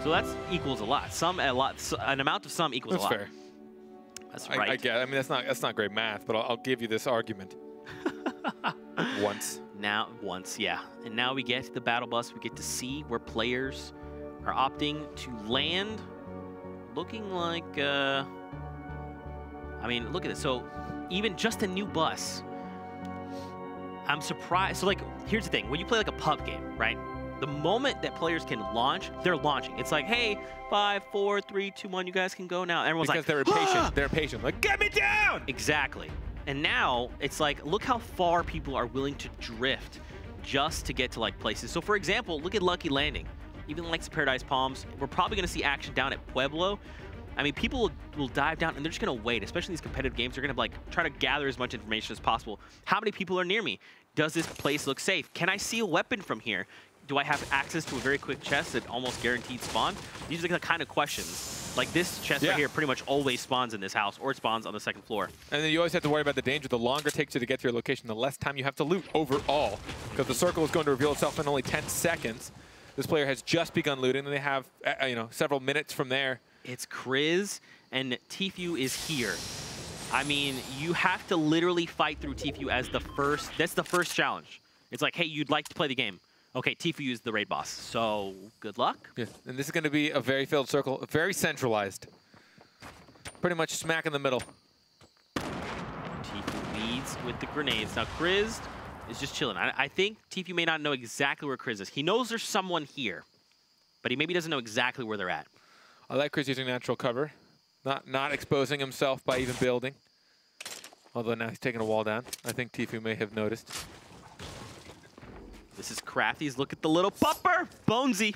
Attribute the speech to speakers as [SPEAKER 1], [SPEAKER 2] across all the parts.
[SPEAKER 1] So that equals a lot. An amount of sum equals a lot.
[SPEAKER 2] That's fair.
[SPEAKER 1] That's right.
[SPEAKER 2] I get it. I mean, that's not great math, but I'll give you this argument. Once.
[SPEAKER 1] Once, yeah. And now we get to the battle bus. We get to see where players are opting to land. Looking like, I mean, look at this. So even just a new bus, I'm surprised. So like, here's the thing. When you play like a pub game, right? The moment that players can launch, they're launching. It's like, hey, 5, 4, 3, 2, 1, you guys can go now. Everyone's
[SPEAKER 2] because
[SPEAKER 1] like,
[SPEAKER 2] they're impatient. They're impatient. Like, get me down!
[SPEAKER 1] Exactly. And now it's like, look how far people are willing to drift just to get to like places. So for example, look at Lucky Landing. Even like Paradise Palms, we're probably going to see action down at Pueblo. I mean, people will dive down and they're just going to wait, especially in these competitive games. They're going to like try to gather as much information as possible. How many people are near me? Does this place look safe? Can I see a weapon from here? Do I have access to a very quick chest that almost guaranteed spawn? These are the kind of questions. Like this chest right here pretty much always spawns in this house, or it spawns on the second floor. And
[SPEAKER 2] then you always have to worry about the danger. The longer it takes you to get to your location, the less time you have to loot overall. Because the circle is going to reveal itself in only 10 seconds. This player has just begun looting, and they have several minutes from there.
[SPEAKER 1] It's Kriz, and Tfue is here. I mean, you have to literally fight through Tfue as the first. That's the first challenge. It's like, hey, you'd like to play the game. Okay, Tfue is the raid boss, so good luck.
[SPEAKER 2] Yeah, and this is going to be a very filled circle, very centralized. Pretty much smack in the middle.
[SPEAKER 1] Tfue leads with the grenades. Now, Kriz is just chilling. I think Tfue may not know exactly where Kriz is. He knows there's someone here, but he maybe doesn't know exactly where they're at.
[SPEAKER 2] I like Kriz using natural cover, not exposing himself by even building. Although now he's taking a wall down. I think Tfue may have noticed.
[SPEAKER 1] This is Crafty's. Look at the little pupper, Bonesy.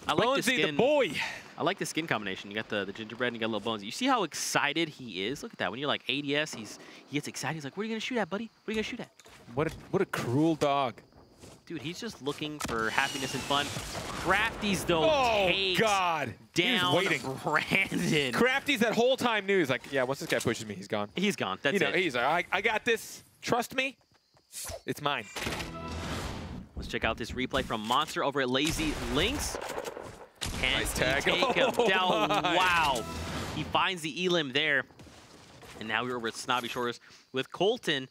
[SPEAKER 1] I like the skin.
[SPEAKER 2] The boy.
[SPEAKER 1] I like the skin combination. You got the gingerbread and you got a little Bonesy. You see how excited he is? Look at that. When you're like ADS, he gets excited. He's like, "What are you gonna shoot at, buddy? What are you gonna shoot at?"
[SPEAKER 2] What a cruel dog.
[SPEAKER 1] Dude, he's just looking for happiness and fun. Crafty's though takes
[SPEAKER 2] down
[SPEAKER 1] Brandon.
[SPEAKER 2] Crafty's that whole time knew. He's like, yeah, once this guy pushes me, he's gone.
[SPEAKER 1] He's gone. That's it.
[SPEAKER 2] He's like, I got this. Trust me. It's mine.
[SPEAKER 1] Let's check out this replay from Monster over at Lazy Links. Can
[SPEAKER 2] nice tag.
[SPEAKER 1] He take him down? Wow. He finds the elim there. And now we're over at Snobby Shores with Colton,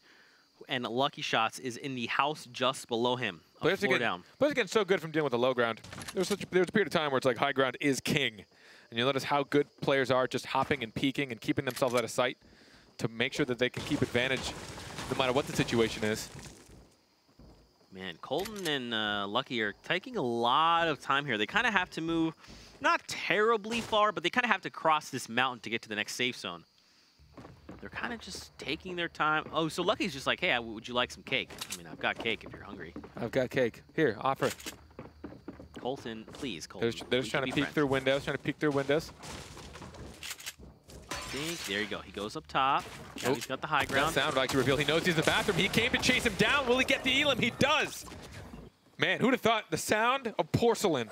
[SPEAKER 1] and Lucky Shots is in the house just below him.
[SPEAKER 2] Players are getting so good from dealing with the low ground. There's a period of time where it's like high ground is king. And you notice how good players are just hopping and peeking and keeping themselves out of sight to make sure that they can keep advantage no matter what the situation is.
[SPEAKER 1] Man, Colton and Lucky are taking a lot of time here. They kind of have to move, not terribly far, but they kind of have to cross this mountain to get to the next safe zone. They're kind of just taking their time. Oh, so Lucky's just like, hey, would you like some cake? I mean, I've got cake if you're hungry.
[SPEAKER 2] I've got cake. Here, offer.
[SPEAKER 1] Colton, please, Colton.
[SPEAKER 2] They're just trying to peek through windows,
[SPEAKER 1] I think, there you go. He goes up top. Now he's got the high ground.
[SPEAKER 2] That sound like to reveal he knows he's in the bathroom. He came to chase him down. Will he get the elim? He does. Man, who'd have thought the sound of porcelain?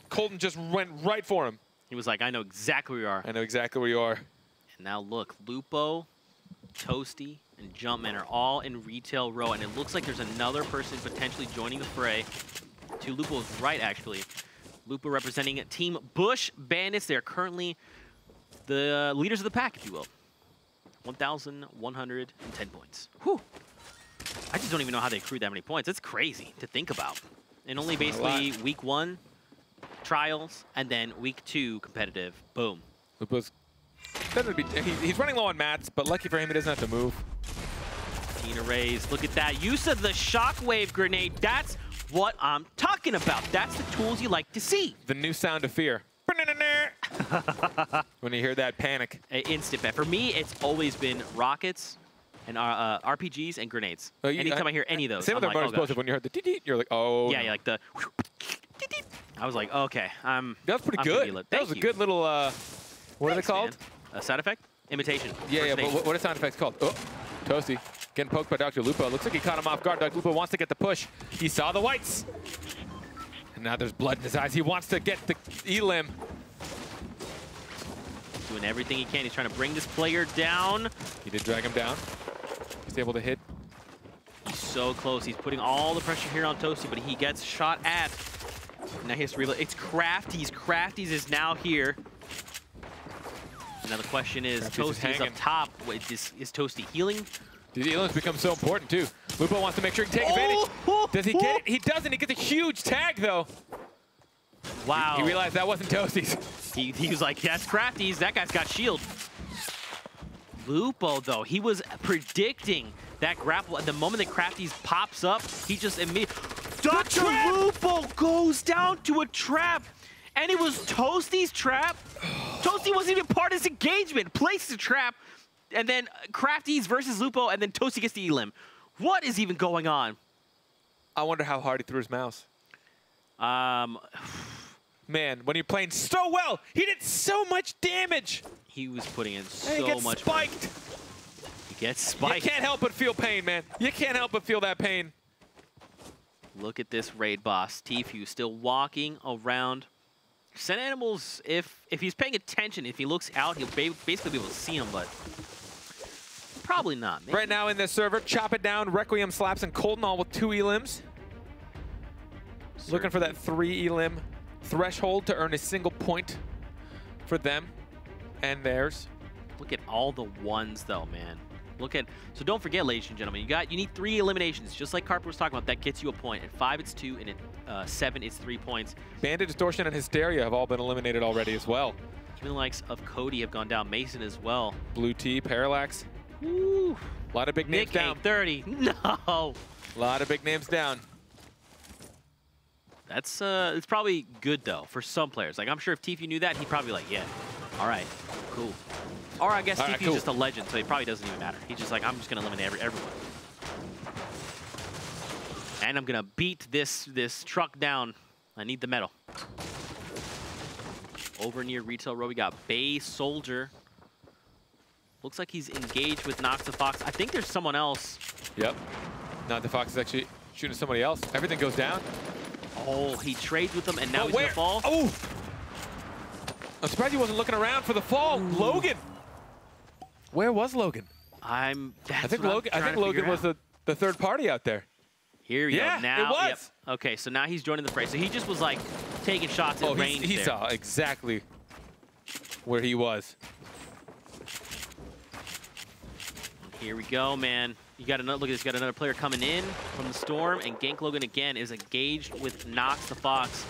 [SPEAKER 2] Colton just went right for him.
[SPEAKER 1] He was like, I know exactly where you are.
[SPEAKER 2] I know exactly where you are.
[SPEAKER 1] And now look, Lupo, Toasty, and Jumpman are all in retail row, and it looks like there's another person potentially joining the fray. To Lupo's right, actually. Lupo representing Team Bush Bandits. They're currently the leaders of the pack, if you will. 1,110 points. Whew. I just don't even know how they accrued that many points. It's crazy to think about. And only basically week 1 trials, and then week 2 competitive. Boom.
[SPEAKER 2] Lupo's he's running low on mats, but lucky for him, he doesn't have to move.
[SPEAKER 1] Tina Rays, look at that. Use of the shockwave grenade. That's what I'm talking about. That's the tools you like to see.
[SPEAKER 2] The new sound of fear. When you hear that panic.
[SPEAKER 1] Instant bet. For me, it's always been rockets and RPGs and grenades. Anytime I hear any of those,
[SPEAKER 2] same with our explosive. When you heard the dee-dee, you're like, oh.
[SPEAKER 1] Yeah, no. Like the. I was like, okay,
[SPEAKER 2] that was pretty good. That was a good little. What are they called?
[SPEAKER 1] A sound effect? Imitation.
[SPEAKER 2] Yeah, but what are sound effects called? Oh, Toasty getting poked by Dr. Lupo. Looks like he caught him off guard. Dr. Lupo wants to get the push. He saw the whites. And now there's blood in his eyes. He wants to get the elim.
[SPEAKER 1] Doing everything he can. He's trying to bring this player down.
[SPEAKER 2] He did drag him down. He's able to hit.
[SPEAKER 1] He's so close. He's putting all the pressure here on Toasty, but he gets shot at. Now he has to reload. It's Crafties. Crafties is now here. Now the question is, Toasty's up top. Wait, is Toasty healing?
[SPEAKER 2] These elims become so important too. Lupo wants to make sure he can take advantage. Does he get it? He doesn't. He gets a huge tag though.
[SPEAKER 1] Wow.
[SPEAKER 2] He realized that wasn't Toasty's.
[SPEAKER 1] He was like, that's Crafties. That guy's got shield. Lupo, though, he was predicting that grapple. At the moment that Crafties pops up, he just immediately... Dr. Lupo goes down to a trap. And it was Toasty's trap. Toasty wasn't even part of his engagement. Placed the trap. And then Crafties versus Lupo, and then Toasty gets the elim. What is even going on?
[SPEAKER 2] I wonder how hard he threw his mouse. Man, when you're playing so well, he did so much damage.
[SPEAKER 1] He was putting in so
[SPEAKER 2] he gets
[SPEAKER 1] much
[SPEAKER 2] spiked.
[SPEAKER 1] Money. He gets spiked.
[SPEAKER 2] You can't help but feel pain, man. You can't help but feel that pain.
[SPEAKER 1] Look at this raid boss. Tfue still walking around. Sent Animals, if he's paying attention, if he looks out, he'll basically be able to see him, but probably not. Maybe.
[SPEAKER 2] Right now in this server, Chop It Down, Requiem Slaps, and Colton all with 2 elims. Looking for that 3 elim threshold to earn a single point for them and theirs.
[SPEAKER 1] Look at all the ones though, man. Look at, so don't forget, ladies and gentlemen, you need 3 eliminations, just like Carper was talking about. That gets you a point. At 5 it's 2, and at 7 it's 3 points.
[SPEAKER 2] Bandit, Distortion, and Hysteria have all been eliminated already as well.
[SPEAKER 1] Even the likes of Cody have gone down. Mason as well.
[SPEAKER 2] Blue T, Parallax.
[SPEAKER 1] Woo.
[SPEAKER 2] A lot of big names down.
[SPEAKER 1] 30. No.
[SPEAKER 2] A lot of big names down.
[SPEAKER 1] That's it's probably good though for some players. Like I'm sure if Tfue knew that, he'd probably be like, yeah, all right, cool. Or I guess Tfue's just a legend, so it probably doesn't even matter. He's just like, I'm just gonna eliminate everyone, and I'm gonna beat this truck down. I need the medal. Over near Retail Row, we got Bay Soldier. Looks like he's engaged with Nox the Fox. I think there's someone else.
[SPEAKER 2] Yep. Nox the Fox is actually shooting somebody else. Everything goes down.
[SPEAKER 1] Oh, he trades with them, and now he's gonna fall.
[SPEAKER 2] Oh! I'm surprised he wasn't looking around for the fall. Ooh. Logan! Where was Logan?
[SPEAKER 1] I
[SPEAKER 2] think Logan was the third party out there.
[SPEAKER 1] Here we go. Now,
[SPEAKER 2] it was.
[SPEAKER 1] Yep. Okay, so now he's joining the fray. So he just was like taking shots at range.
[SPEAKER 2] He saw exactly where he was.
[SPEAKER 1] Here we go, man. You got another look at this. You got another player coming in from the storm, and Gank Logan again is engaged with Nox the Fox.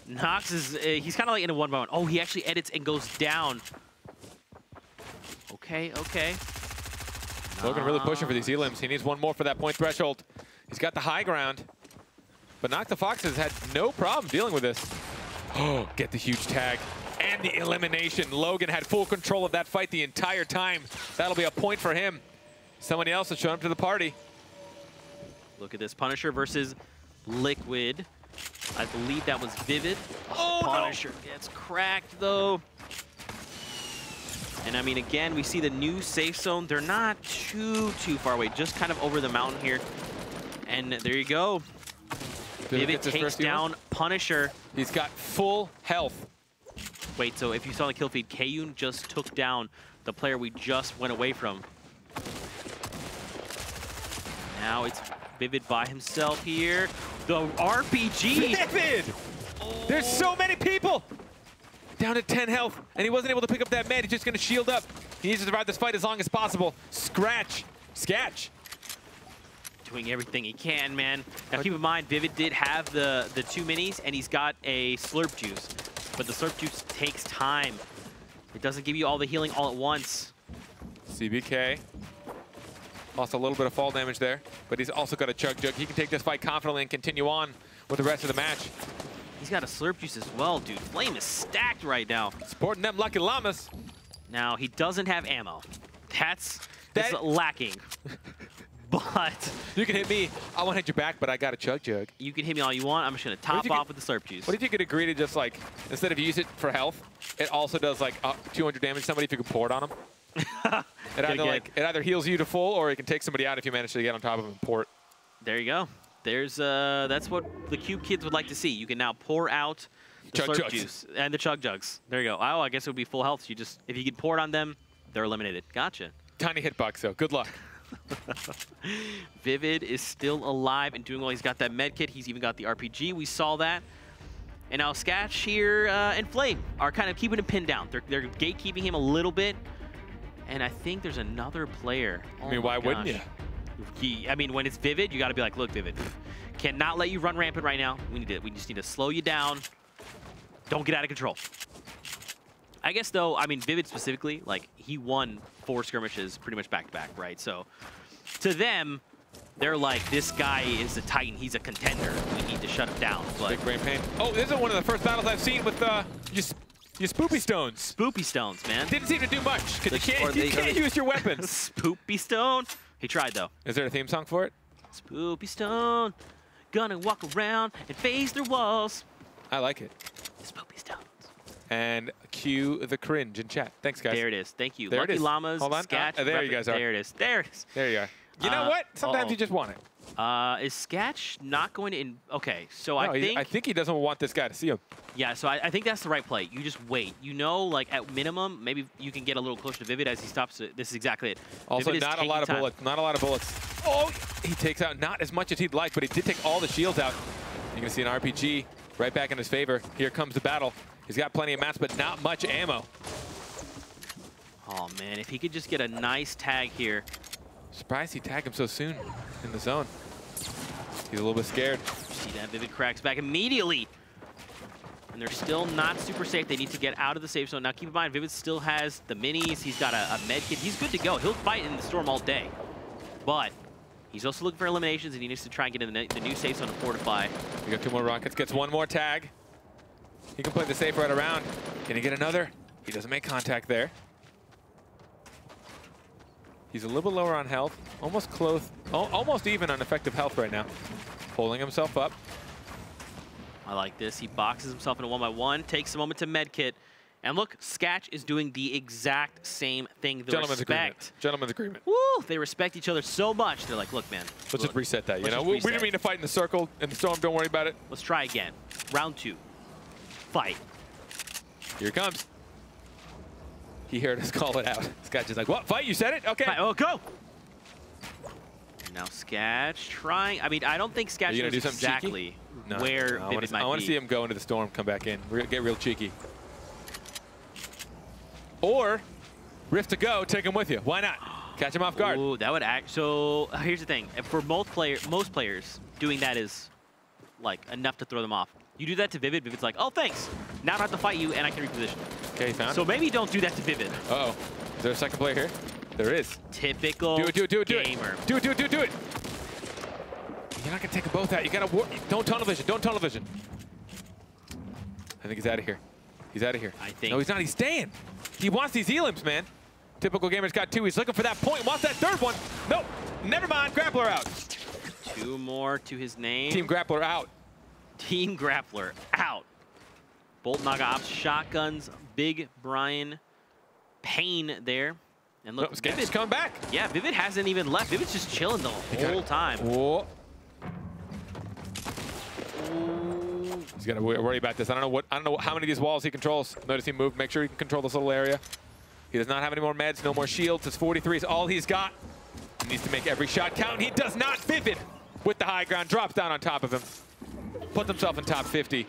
[SPEAKER 1] Nox is he's kind of like in a 1-by-1. Oh, he actually edits and goes down. Okay, okay.
[SPEAKER 2] Logan really pushing for these elims. He needs one more for that point threshold. He's got the high ground, but Nox the Fox has had no problem dealing with this. Oh, get the huge tag and the elimination. Logan had full control of that fight the entire time. That'll be a point for him. Somebody else has shown up to the party.
[SPEAKER 1] Look at this. Punisher versus Liquid. I believe that was Vivid.
[SPEAKER 2] Oh,
[SPEAKER 1] Punisher gets cracked, though. And, I mean, again, we see the new safe zone. They're not too far away. Just kind of over the mountain here. And there you go. Vivid takes down Punisher.
[SPEAKER 2] He's got full health.
[SPEAKER 1] Wait, so if you saw the kill feed, Kayun just took down the player we just went away from. Now it's Vivid by himself here. The RPG!
[SPEAKER 2] Vivid! Oh. There's so many people! Down to 10 health, and he wasn't able to pick up that med. He's just gonna shield up. He needs to survive this fight as long as possible. Sketch.
[SPEAKER 1] Doing everything he can, man. Now keep in mind, Vivid did have the 2 minis, and he's got a slurp juice. But the slurp juice takes time. It doesn't give you all the healing all at once.
[SPEAKER 2] CBK. Lost a little bit of fall damage there, but he's also got a chug jug. He can take this fight confidently and continue on with the rest of the match.
[SPEAKER 1] He's got a slurp juice as well, dude. Flame is stacked right now.
[SPEAKER 2] Supporting them Lucky Llamas.
[SPEAKER 1] Now, he doesn't have ammo. That's lacking. But
[SPEAKER 2] you can hit me. I want to hit you back, but I got a chug jug.
[SPEAKER 1] You can hit me all you want. I'm just going to top off with the slurp juice.
[SPEAKER 2] What if you could agree to just, like, instead of use it for health, it also does, like, 200 damage to somebody if you can pour it on them? It either heals you to full, or it can take somebody out if you manage to get on top of them and pour it.
[SPEAKER 1] There you go. There's that's what the Cube kids would like to see. You can now pour out the slurp juice and the chug jugs. There you go. Oh, I guess it would be full health. You just, if you can pour it on them, they're eliminated. Gotcha.
[SPEAKER 2] Tiny hitbox, though. Good luck.
[SPEAKER 1] Vivid is still alive and doing well. He's got that med kit. He's even got the RPG. We saw that. And now Skatch here and Flame are kind of keeping him pinned down. They're gatekeeping him a little bit. And I think there's another player. Oh,
[SPEAKER 2] I mean, why wouldn't you?
[SPEAKER 1] I mean, when it's Vivid, you got to be like, look, Vivid, cannot let you run rampant right now. We just need to slow you down. Don't get out of control. I guess, though, I mean, Vivid specifically, like, he won 4 skirmishes pretty much back-to-back, right? So, to them, they're like, this guy is a Titan. He's a contender. We need to shut him down. But
[SPEAKER 2] big brain pain. Oh, this is one of the first battles I've seen with your spoopy stones.
[SPEAKER 1] Spoopy stones, man.
[SPEAKER 2] Didn't seem to do much, because you can't use your weapons.
[SPEAKER 1] Spoopy stone. He tried, though.
[SPEAKER 2] Is there a theme song for it?
[SPEAKER 1] Spoopy stone. Gonna walk around and phase through walls.
[SPEAKER 2] I like it.
[SPEAKER 1] Spoopy stones.
[SPEAKER 2] And cue the cringe in chat. Thanks, guys.
[SPEAKER 1] There it is. Thank you.
[SPEAKER 2] There
[SPEAKER 1] Lucky
[SPEAKER 2] it is.
[SPEAKER 1] Llamas,
[SPEAKER 2] Hold on.
[SPEAKER 1] Skatch.
[SPEAKER 2] There you guys are.
[SPEAKER 1] There it is. There it is.
[SPEAKER 2] There you are. You know what? Sometimes you just want it.
[SPEAKER 1] Is Skatch not going to... Okay, so
[SPEAKER 2] No,
[SPEAKER 1] I
[SPEAKER 2] think he doesn't want this guy to see him.
[SPEAKER 1] Yeah, so I think that's the right play. You just wait. You know, like, at minimum, maybe you can get a little closer to Vivid as he stops it. This is exactly it.
[SPEAKER 2] Also, not a lot of bullets. Not a lot of bullets. Oh, he takes out not as much as he'd like, but he did take all the shields out. You can see an RPG right back in his favor. Here comes the battle. He's got plenty of mats, but not much ammo.
[SPEAKER 1] Oh, man, if he could just get a nice tag here.
[SPEAKER 2] Surprised he tagged him so soon in the zone. He's a little bit scared.
[SPEAKER 1] See that Vivid cracks back immediately. And they're still not super safe. They need to get out of the safe zone. Now, keep in mind, Vivid still has the minis. He's got a med kit. He's good to go. He'll fight in the storm all day. But he's also looking for eliminations, and he needs to try and get in the new safe zone to fortify.
[SPEAKER 2] We got 2 more rockets. Gets 1 more tag. He can play the safe right around. Can he get another? He doesn't make contact there. He's a little bit lower on health. Almost close. Almost even on effective health right now. Pulling himself up.
[SPEAKER 1] I like this. He boxes himself in a 1-by-1, takes a moment to medkit. And look, Skatch is doing the exact same thing. The
[SPEAKER 2] Gentleman's agreement. Gentleman's agreement.
[SPEAKER 1] Woo! They respect each other so much. They're like, look, man.
[SPEAKER 2] Let's just reset that. You know, we didn't mean to fight in the circle, in the storm. Don't worry about it.
[SPEAKER 1] Let's try again. Round 2. Fight.
[SPEAKER 2] Here it comes. He heard us call it out. Skatch is like, what? Fight? You said it? Okay.
[SPEAKER 1] Fight. Oh, go! And now Skatch trying. I mean, I don't think Skatch knows exactly where Vivid might be.
[SPEAKER 2] I want to see him go into the storm, come back in, get real cheeky. Or, Rift to go, take him with you. Why not? Catch him off guard.
[SPEAKER 1] Ooh, that would act. So here's the thing. For most players, doing that is like enough to throw them off. You do that to Vivid, Vivid's like, oh, thanks. Now I don't have to fight you, and I can reposition.
[SPEAKER 2] Okay, he found
[SPEAKER 1] So maybe don't do that to Vivid.
[SPEAKER 2] Uh-oh. Is there a second player here? There is.
[SPEAKER 1] Typical
[SPEAKER 2] gamer. Do it. Do it. You're not going to take them both out. You got to... Don't tunnel vision. Don't tunnel vision. I think he's out of here. He's out of here.
[SPEAKER 1] I think...
[SPEAKER 2] No, he's not. He's staying. He wants these elims, man. Typical gamer's got 2. He's looking for that point. Wants that 3rd one. Nope. Never mind. Grappler out.
[SPEAKER 1] 2 more to his name.
[SPEAKER 2] Team Grappler out.
[SPEAKER 1] Team Grappler out. Bolt Naga Ops, shotguns, Big Brian Payne there. And look,
[SPEAKER 2] Vivid's coming back.
[SPEAKER 1] Yeah, Vivid hasn't even left. Vivid's just chilling the whole time.
[SPEAKER 2] Whoa. He's got to worry about this. I don't know how many of these walls he controls. Notice he moved. Make sure he can control this little area. He does not have any more meds, no more shields. His 43 is all he's got. He needs to make every shot count. He does not. Vivid with the high ground drops down on top of him. Puts himself in top 50.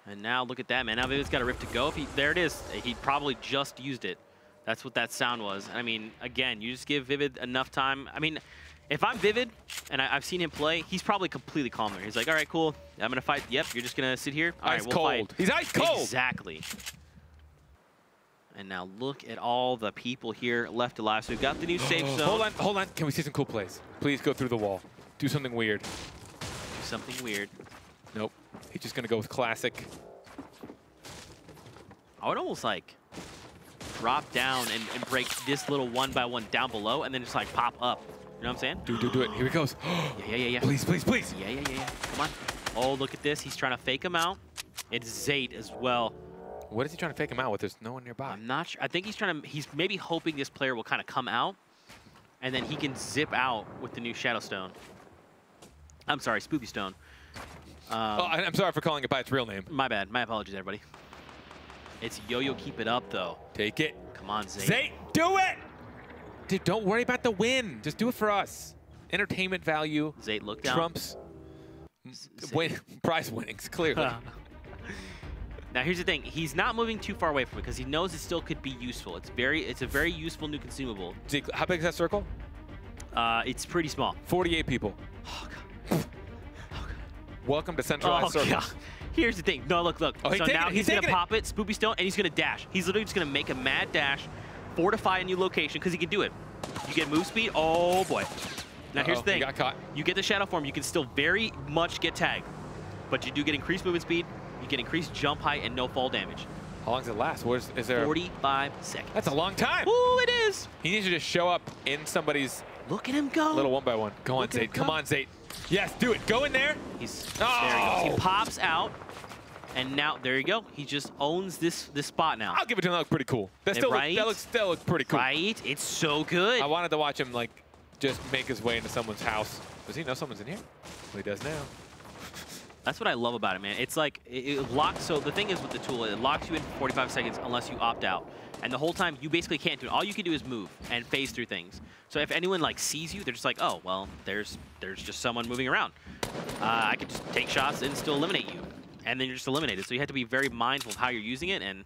[SPEAKER 1] And now look at that, man. Now Vivid's got a Rift to go. There it is. He probably just used it. That's what that sound was. I mean, again, you just give Vivid enough time. I mean, if I'm Vivid and I've seen him play, he's probably completely calm there. He's like, all right, cool. I'm going to fight. Yep, you're just going to sit here. All right, we'll fight.
[SPEAKER 2] He's ice cold.
[SPEAKER 1] Exactly. And now look at all the people here left alive. So we've got the new safe zone.
[SPEAKER 2] Hold on. Can we see some cool plays? Please go through the wall. Do something weird.
[SPEAKER 1] Something weird.
[SPEAKER 2] Nope. He's just going to go with classic.
[SPEAKER 1] I would almost like drop down and break this little 1-by-1 down below and then just like pop up. You know what I'm saying?
[SPEAKER 2] Do it. Here he goes.
[SPEAKER 1] Yeah.
[SPEAKER 2] Please.
[SPEAKER 1] Yeah. Come on. Oh, look at this. He's trying to fake him out. It's Zayt as well.
[SPEAKER 2] What is he trying to fake him out with? There's no one nearby.
[SPEAKER 1] I'm not sure. I think he's maybe hoping this player will kind of come out and then he can zip out with the new Shadow Stone. I'm sorry, Spooky Stone.
[SPEAKER 2] I'm sorry for calling it by its real name.
[SPEAKER 1] My bad. My apologies, everybody. It's Yo-Yo, keep it up, though.
[SPEAKER 2] Take it.
[SPEAKER 1] Come on, Zayt.
[SPEAKER 2] Zayt, do it! Dude, don't worry about the win. Just do it for us. Entertainment value.
[SPEAKER 1] Zayt, look down.
[SPEAKER 2] Trumps prize winnings, clearly.
[SPEAKER 1] Now here's the thing, he's not moving too far away from it because he knows it still could be useful. It's a very useful new consumable.
[SPEAKER 2] Zeke, how big is that circle?
[SPEAKER 1] It's pretty small.
[SPEAKER 2] 48 people.
[SPEAKER 1] Oh, God.
[SPEAKER 2] Welcome to centralized circles.
[SPEAKER 1] God. Here's the thing. No, look.
[SPEAKER 2] Oh,
[SPEAKER 1] so now he's going to pop it, Spoopy Stone, and he's going to dash. He's literally just going to make a mad dash, fortify a new location, because he can do it. You get move speed. Oh, boy. Now, here's the thing.
[SPEAKER 2] He got caught.
[SPEAKER 1] You get the shadow form. You can still very much get tagged, but you do get increased movement speed. You get increased jump height and no fall damage.
[SPEAKER 2] How long does it last? Is there
[SPEAKER 1] 45 seconds.
[SPEAKER 2] That's a long time.
[SPEAKER 1] Ooh, it is.
[SPEAKER 2] He needs to just show up in somebody's
[SPEAKER 1] Look at him go.
[SPEAKER 2] Little 1x1. Go on, Zayt. Come on, Zayt. Yes, do it. Go in there.
[SPEAKER 1] There he goes. He pops out, and now there you go. He just owns this spot now.
[SPEAKER 2] I'll give it to him. That looks pretty cool. That still looks pretty cool.
[SPEAKER 1] Right? It's so good.
[SPEAKER 2] I wanted to watch him like just make his way into someone's house. Does he know someone's in here? Well, he does now.
[SPEAKER 1] That's what I love about it, man. It's like it locks. So the thing is with the tool, it locks you in for 45 seconds unless you opt out. And the whole time, you basically can't do it. All you can do is move and phase through things. So if anyone like sees you, they're just like, oh, well, there's just someone moving around. I can just take shots and still eliminate you. And then you're just eliminated. So you have to be very mindful of how you're using it. And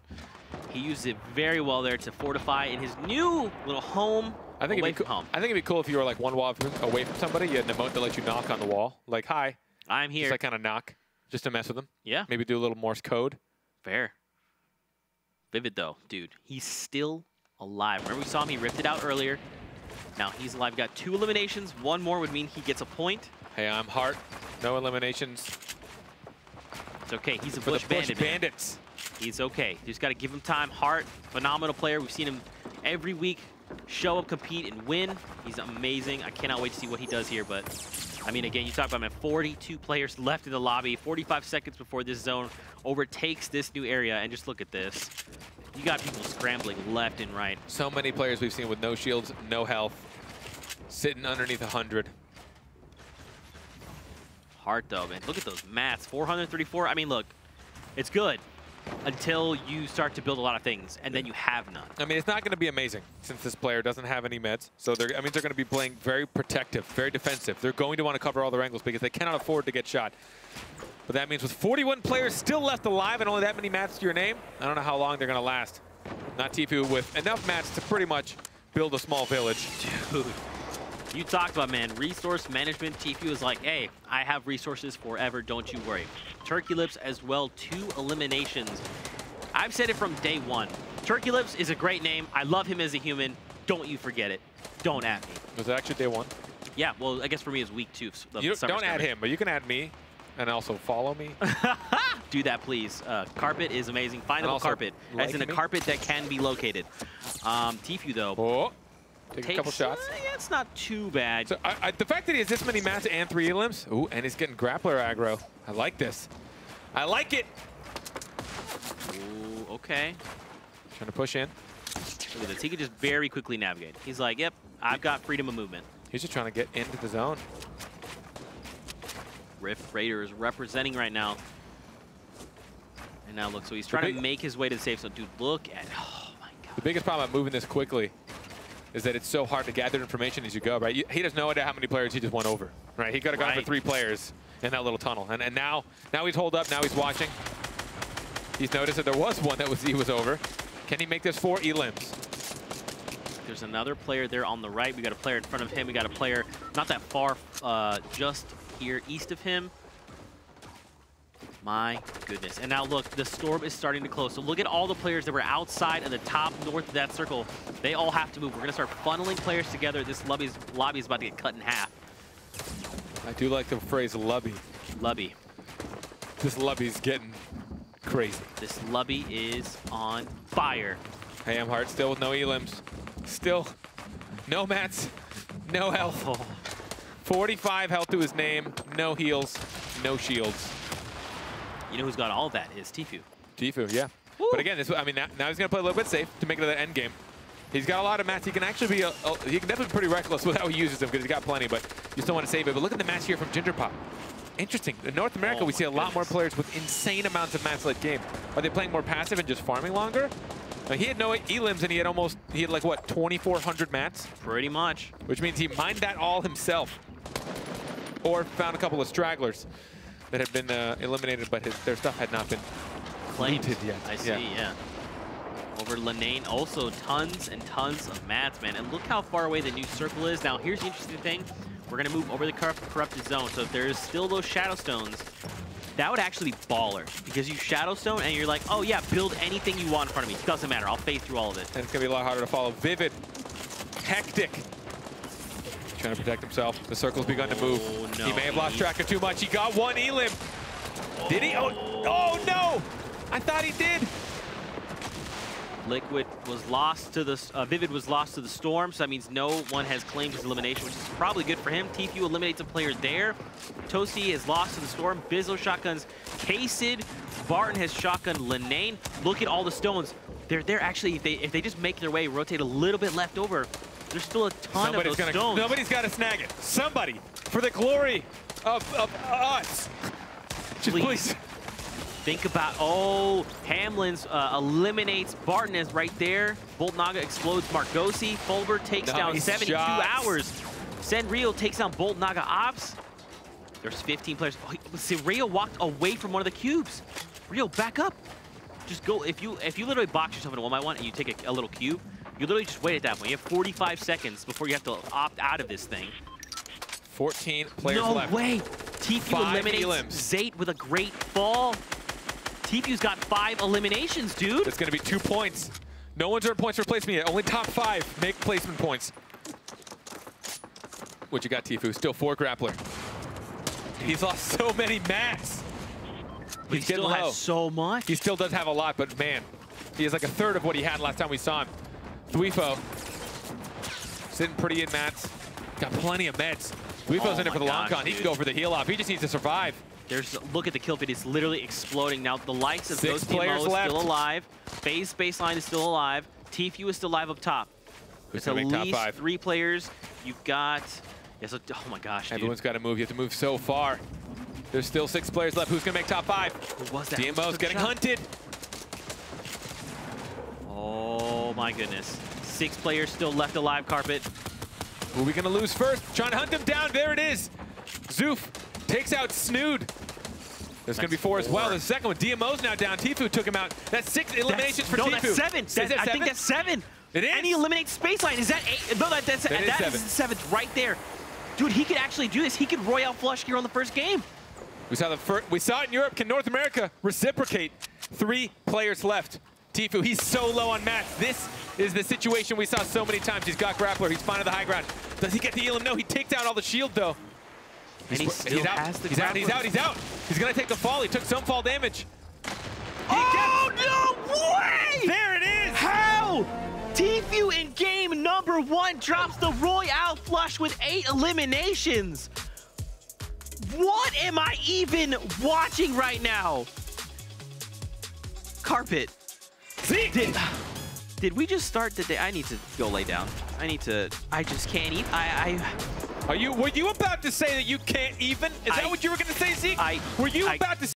[SPEAKER 1] he uses it very well there to fortify in his new little home.
[SPEAKER 2] I think it'd be cool if you were like one wall away from somebody. You had an emote that let you knock on the wall. Like, hi.
[SPEAKER 1] I'm here.
[SPEAKER 2] Just like kind of knock, just to mess with them.
[SPEAKER 1] Yeah.
[SPEAKER 2] Maybe do a little Morse code.
[SPEAKER 1] Fair. Vivid, though. Dude, he's still alive. Remember we saw him? He ripped it out earlier. Now he's alive. Got 2 eliminations. 1 more would mean he gets a point.
[SPEAKER 2] Hey, I'm Hart. No eliminations.
[SPEAKER 1] It's okay. He's a Bush Bandit, man. He's okay. You just got to give him time. Hart, phenomenal player. We've seen him every week show up, compete, and win. He's amazing. I cannot wait to see what he does here. But, I mean, again, you talk about, man, 42 players left in the lobby, 45 seconds before this zone overtakes this new area. And just look at this. You got people scrambling left and right.
[SPEAKER 2] So many players we've seen with no shields, no health, sitting underneath 100.
[SPEAKER 1] Hard, though, man. Look at those mats. 434. I mean, look, it's good until you start to build a lot of things, and then you have none.
[SPEAKER 2] I mean, it's not going to be amazing since this player doesn't have any meds. So they're going to be playing very protective, very defensive. They're going to want to cover all their angles because they cannot afford to get shot. But that means with 41 players still left alive and only that many mats to your name, I don't know how long they're going to last. Not Tfue with enough mats to pretty much build a small village.
[SPEAKER 1] Dude, you talked about, man, resource management. Tfue is like, hey, I have resources forever, don't you worry. Turkey Lips as well, 2 eliminations. I've said it from day 1. Turkey Lips is a great name. I love him as a human. Don't you forget it. Don't add me.
[SPEAKER 2] Was it actually day 1?
[SPEAKER 1] Yeah, well, I guess for me it's week 2.
[SPEAKER 2] Don't add him, but you can add me. And also follow me.
[SPEAKER 1] Do that, please. Carpet is amazing. Findable carpet, as in a carpet that can be located. Tfue, though,
[SPEAKER 2] take a couple shots.
[SPEAKER 1] Yeah, it's not too bad.
[SPEAKER 2] So the fact that he has this many mats and 3 elims, ooh, and he's getting grappler aggro. I like this. I like it.
[SPEAKER 1] Ooh, okay.
[SPEAKER 2] Trying to push in.
[SPEAKER 1] Look at this. He could just very quickly navigate. He's like, yep, I've got freedom of movement.
[SPEAKER 2] He's just trying to get into the zone.
[SPEAKER 1] Rift Raider is representing right now. And now look, so he's trying to make his way to the safe zone. Dude, look at, oh my God.
[SPEAKER 2] The biggest problem about moving this quickly is that it's so hard to gather information as you go, right? He has no idea how many players he just won over, right? He could have gone for 3 players in that little tunnel. And now he's holed up, now he's watching. He's noticed that there was one that he was over. Can he make this 4 elims?
[SPEAKER 1] There's another player there on the right. We got a player in front of him. We got a player not that far, just here east of him. My goodness. And now look, the storm is starting to close. So look at all the players that were outside of the top north of that circle. They all have to move. We're going to start funneling players together. This lobby is about to get cut in half.
[SPEAKER 2] I do like the phrase lobby.
[SPEAKER 1] Lobby.
[SPEAKER 2] This lobby's getting crazy.
[SPEAKER 1] This lobby is on fire.
[SPEAKER 2] Hey, I'm Hart, still with no elims. Still no mats, no health.
[SPEAKER 1] Oh.
[SPEAKER 2] 45 health to his name, no heals, no shields.
[SPEAKER 1] You know who's got all that is Tfue.
[SPEAKER 2] Tfue, yeah. Woo. But again, I mean, now he's going to play a little bit safe to make it to the end game. He's got a lot of mats. He can actually be, he can definitely be pretty reckless with how he uses them because he's got plenty, but you still want to save it. But look at the mats here from Ginger Pop. Interesting. In North America, we see a lot more players with insane amounts of mats late game. Are they playing more passive and just farming longer? He had no elims and he had like what, 2,400 mats?
[SPEAKER 1] Pretty much.
[SPEAKER 2] Which means he mined that all himself. Or found a couple of stragglers that had been eliminated, but their stuff had not been
[SPEAKER 1] claims.
[SPEAKER 2] looted yet.
[SPEAKER 1] I see, yeah. Over Lanane, also tons and tons of mats, man. And look how far away the new circle is. Now, here's the interesting thing. We're going to move over the corrupted zone. So if there's still those Shadow Stones, that would actually be baller. Because you Shadow Stone and you're like, oh yeah, build anything you want in front of me. Doesn't matter. I'll phase through all of it.
[SPEAKER 2] And it's going to be a lot harder to follow. Vivid. Hectic. Trying to protect himself. The circle's begun to move.
[SPEAKER 1] No,
[SPEAKER 2] He may have lost track of too much. He got one elim. Did he? Oh no! I thought he did.
[SPEAKER 1] Liquid was lost to the Vivid was lost to the Storm, so that means no one has claimed his elimination, which is probably good for him. Tfue eliminates a player there. Toasty is lost to the Storm. Bizzo shotguns K-Sid. Barton has shotgun Lanane. Look at all the stones. They're actually, if they just make their way, rotate a little bit left over, there's still a ton of those stones.
[SPEAKER 2] Nobody's got to snag it. Somebody, for the glory of us. Just please.
[SPEAKER 1] Think about, oh, Hamlin's eliminates Barton is right there. Bolt Naga explodes Margosi. Fulber takes down 72 hours. Senrio takes down Bolt Naga Ops. There's 15 players. Oh, see, Rio walked away from one of the cubes. Rio, back up. Just go, if you literally box yourself in a 1x1 and you take a little cube, you literally just wait at that point. You have 45 seconds before you have to opt out of this thing.
[SPEAKER 2] 14 players left.
[SPEAKER 1] No way. Tfue eliminates Zate with a great fall. Tfue's got 5 eliminations, dude.
[SPEAKER 2] It's going to be 2 points. No one's earned points for placement yet. Only top 5 make placement points. What you got, Tfue? Still 4 grappler. He's lost so many mats.
[SPEAKER 1] But he still has so much.
[SPEAKER 2] He still does have a lot, but man, he has like a third of what he had last time we saw him. Thuifo sitting pretty in mats. Got plenty of meds. Thuifo's in it for the long con. He can go for the heal off. He just needs to survive.
[SPEAKER 1] Look at the kill feed. It's literally exploding. Now the likes of
[SPEAKER 2] 6
[SPEAKER 1] Ghosty
[SPEAKER 2] players
[SPEAKER 1] Mo
[SPEAKER 2] left.
[SPEAKER 1] is still alive. FaZe Baseline is still alive. Tfue is still alive up top.
[SPEAKER 2] Who's
[SPEAKER 1] It's at
[SPEAKER 2] gonna make
[SPEAKER 1] least
[SPEAKER 2] top 5?
[SPEAKER 1] 3 players. You've got, yes, oh my gosh, dude.
[SPEAKER 2] Everyone's got to move. You have to move so far. There's still 6 players left. Who's gonna make top 5?
[SPEAKER 1] Who was that?
[SPEAKER 2] DMO's getting hunted.
[SPEAKER 1] Oh my goodness. 6 players still left alive, Carpet.
[SPEAKER 2] Who are we gonna lose first? Trying to hunt him down. There it is. Zoof takes out Snood. There's going to be 4 as well. There's the second one. DMO's now down. Tfue took him out. That's 6 eliminations for Tfue.
[SPEAKER 1] No, that's 7. I think that's 7.
[SPEAKER 2] It is?
[SPEAKER 1] And he eliminates Spaceline. Is that 8? No, that is 7th right there. Dude, he could actually do this. He could Royale flush here on the first game.
[SPEAKER 2] We saw it in Europe. Can North America reciprocate? 3 players left. Tfue, he's so low on mats. This is the situation we saw so many times. He's got grappler. He's finding the high ground. Does he get the elim? No, he takes out all the shield though.
[SPEAKER 1] And he's out.
[SPEAKER 2] He's out. He's gonna take the fall. He took some fall damage.
[SPEAKER 1] Oh, no way!
[SPEAKER 2] There it is!
[SPEAKER 1] How? Tfue in game number 1 drops the Royale flush with 8 eliminations. What am I even watching right now? Carpet. Did we just start the day? I need to go lay down. I just can't eat.
[SPEAKER 2] Were you about to say that you can't even? Is that what you were going to say, Zeke? Were you about to